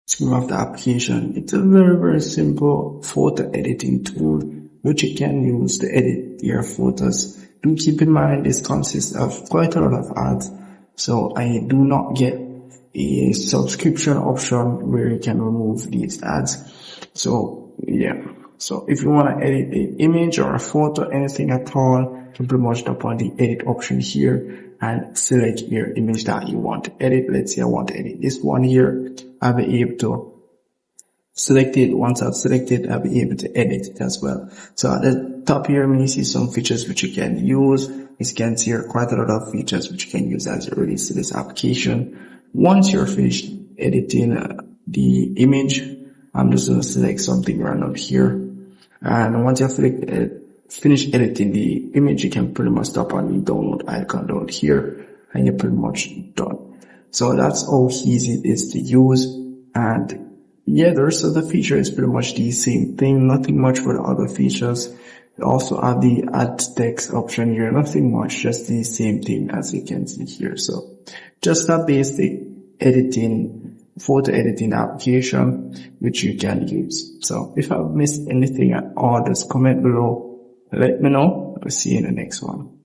screen of the application. It's a very simple photo editing tool which you can use to edit your photos. Do keep in mind this consists of quite a lot of ads, so I do not get a subscription option where you can remove these ads. So yeah, so if you want to edit an image or a photo, anything at all, you can pretty much tap on the edit option here and select your image that you want to edit. Let's say I want to edit this one here. I'll be able to select it. Once I've selected, I'll be able to edit it as well. So at the top here, you see some features which you can use. You can see here quite a lot of features which you can use as you release this application. Once you're finished editing the image, I'm just going to select something random here. And once you've finished editing the image, you can pretty much tap on the download icon down here and you're pretty much done. So that's how easy it is to use. And yeah, the rest of the feature is pretty much the same thing. Nothing much for the other features. You also have the add text option here. Nothing much, just the same thing as you can see here. So just a basic photo editing application which you can use. So if I've missed anything at all, just comment below. Let me know. I'll see you in the next one.